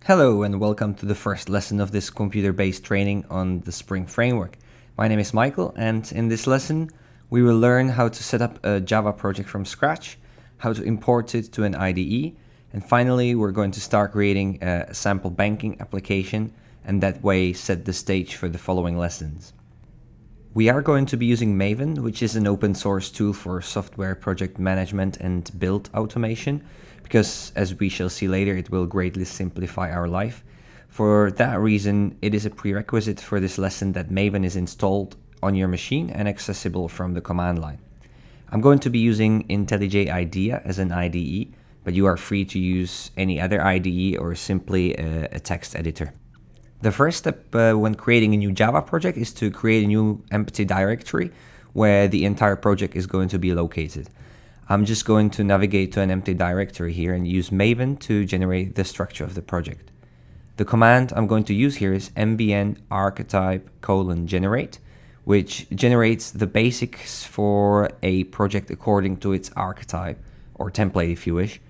Hello and welcome to the first lesson of this computer-based training on the Spring Framework. My name is Michael, and in this lesson we will learn how to set up a Java project from scratch, how to import it to an IDE, and finally we're going to start creating a sample banking application and that way set the stage for the following lessons. We are going to be using Maven, which is an open source tool for software project management and build automation, because as we shall see later, it will greatly simplify our life. For that reason, it is a prerequisite for this lesson that Maven is installed on your machine and accessible from the command line. I'm going to be using IntelliJ IDEA as an IDE, but you are free to use any other IDE or simply a text editor. The first step when creating a new Java project is to create a new empty directory where the entire project is going to be located. I'm just going to navigate to an empty directory here and use Maven to generate the structure of the project. The command I'm going to use here is mbn archetype:generate, which generates the basics for a project according to its archetype, or template if you wish.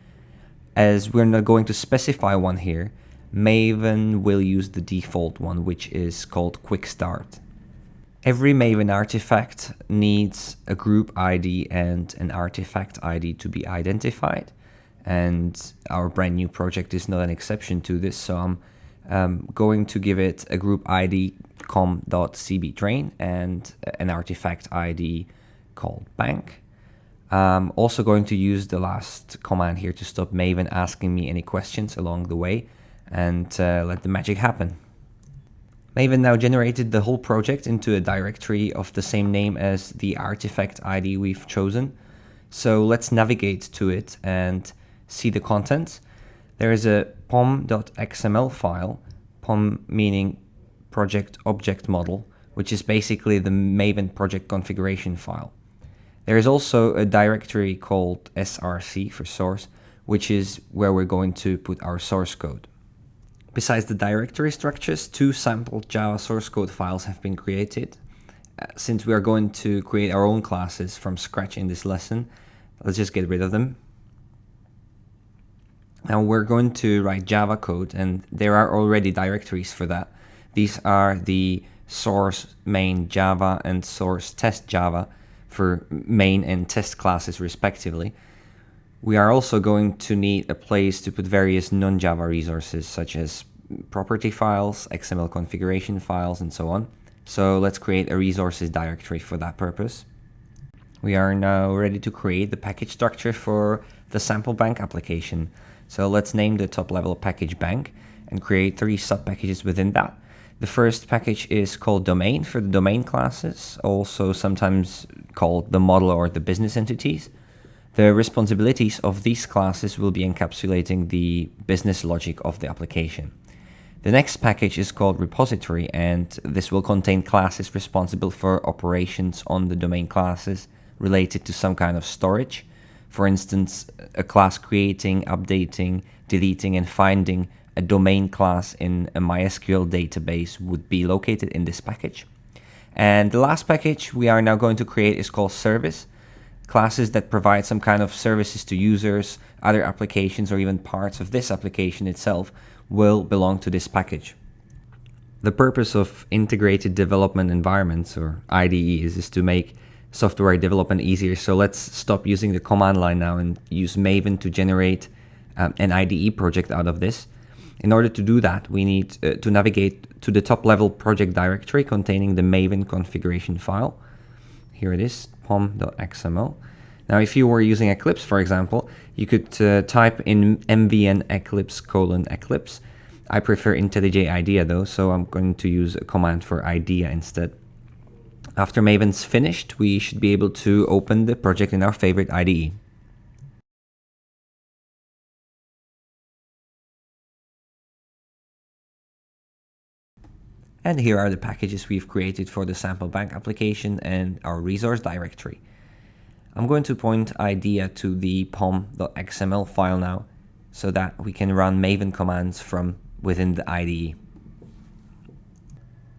As we're not going to specify one here, Maven will use the default one, which is called Quick Start. Every Maven artifact needs a group ID and an artifact ID to be identified, and our brand new project is not an exception to this, so I'm going to give it a group ID com.CBTrain and an artifact ID called bank. I'm also going to use the last command here to stop Maven asking me any questions along the way and let the magic happen. Maven now generated the whole project into a directory of the same name as the artifact ID we've chosen. So let's navigate to it and see the contents. There is a pom.xml file, pom meaning project object model, which is basically the Maven project configuration file. There is also a directory called src for source, which is where we're going to put our source code. Besides the directory structures, two sample Java source code files have been created. Since we are going to create our own classes from scratch in this lesson, let's just get rid of them. Now we're going to write Java code, and there are already directories for that. These are the source main Java and source test Java for main and test classes respectively. We are also going to need a place to put various non-Java resources such as property files, XML configuration files, and so on. So let's create a resources directory for that purpose. We are now ready to create the package structure for the sample bank application. So let's name the top level package bank and create 3 sub-packages within that. The first package is called domain for the domain classes, also sometimes called the model or the business entities. The responsibilities of these classes will be encapsulating the business logic of the application. The next package is called repository, and this will contain classes responsible for operations on the domain classes related to some kind of storage. For instance, a class creating, updating, deleting, and finding a domain class in a MySQL database would be located in this package. And the last package we are now going to create is called service. Classes that provide some kind of services to users, other applications, or even parts of this application itself will belong to this package. The purpose of integrated development environments, or IDEs, is to make software development easier. So let's stop using the command line now and use Maven to generate an IDE project out of this. In order to do that, we need to navigate to the top level project directory containing the Maven configuration file. Here it is, pom.xml. Now, if you were using Eclipse, for example, you could type in mbn eclipse:/eclipse. I prefer IntelliJ IDEA though, so I'm going to use a command for IDEA instead. After Maven's finished, we should be able to open the project in our favorite IDE. And here are the packages we've created for the sample bank application and our resource directory. I'm going to point IDEA to the pom.xml file now so that we can run Maven commands from within the IDE.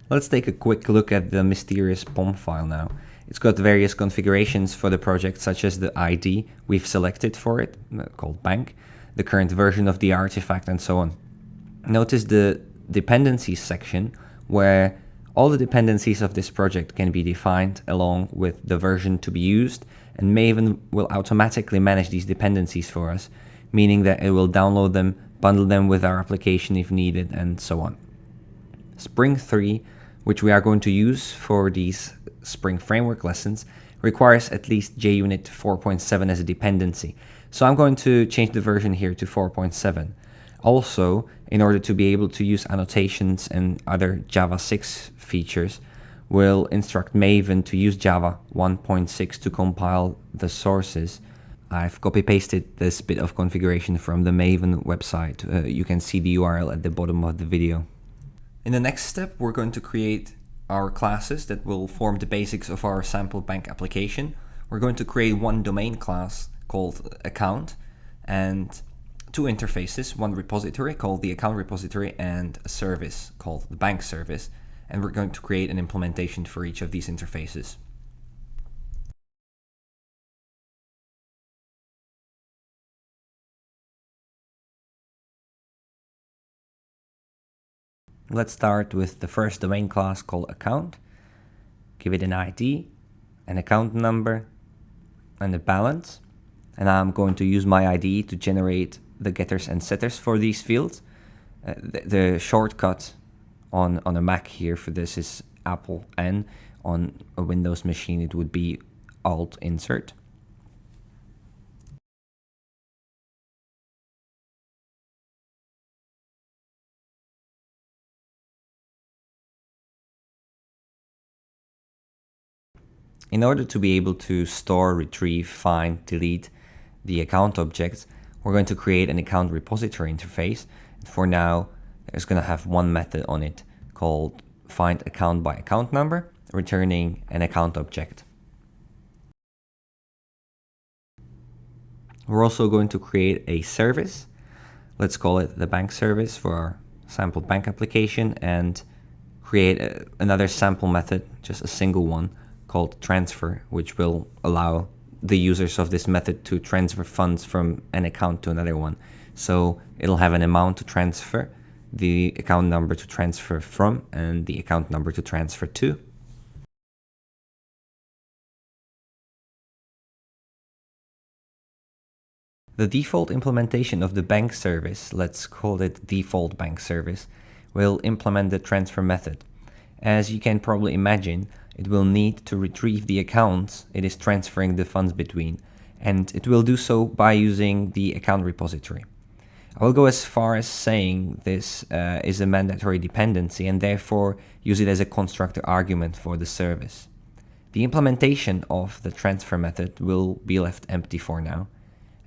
Let's take a quick look at the mysterious pom file now. It's got various configurations for the project, such as the ID we've selected for it, called bank, the current version of the artifact, and so on. Notice the dependencies section where all the dependencies of this project can be defined along with the version to be used, and Maven will automatically manage these dependencies for us, meaning that it will download them, bundle them with our application if needed, and so on. Spring 3, which we are going to use for these Spring Framework lessons, requires at least JUnit 4.7 as a dependency. So I'm going to change the version here to 4.7. Also, in order to be able to use annotations and other Java 6 features, we'll instruct Maven to use Java 1.6 to compile the sources. I've copy-pasted this bit of configuration from the Maven website. You can see the URL at the bottom of the video. In the next step, we're going to create our classes that will form the basics of our sample bank application. We're going to create one domain class called account and two interfaces, one repository called the account repository and a service called the bank service. And we're going to create an implementation for each of these interfaces. Let's start with the first domain class called account. Give it an ID, an account number, and a balance. And I'm going to use my ID to generate the getters and setters for these fields. The shortcut on a Mac here for this is Apple N. On a Windows machine it would be Alt Insert. In order to be able to store, retrieve, find, delete the account objects, we're going to create an account repository interface. For now, there's going to have one method on it called find account by account number, returning an account object. We're also going to create a service. Let's call it the bank service for our sample bank application, and create another sample method, just a single one, called transfer, which will allow the users of this method to transfer funds from an account to another one. So it'll have an amount to transfer, the account number to transfer from, and the account number to transfer to. The default implementation of the bank service, let's call it default bank service, will implement the transfer method. As you can probably imagine, it will need to retrieve the accounts it is transferring the funds between, and it will do so by using the account repository. I will go as far as saying this is a mandatory dependency and therefore use it as a constructor argument for the service. The implementation of the transfer method will be left empty for now,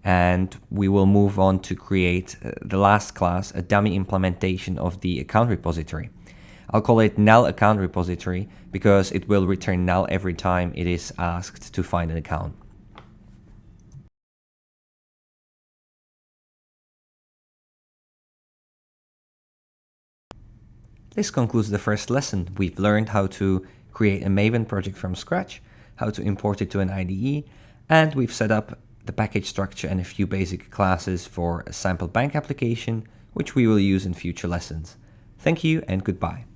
and we will move on to create the last class, a dummy implementation of the account repository. I'll call it null account repository because it will return null every time it is asked to find an account. This concludes the first lesson. We've learned how to create a Maven project from scratch, how to import it to an IDE, and we've set up the package structure and a few basic classes for a sample bank application, which we will use in future lessons. Thank you and goodbye.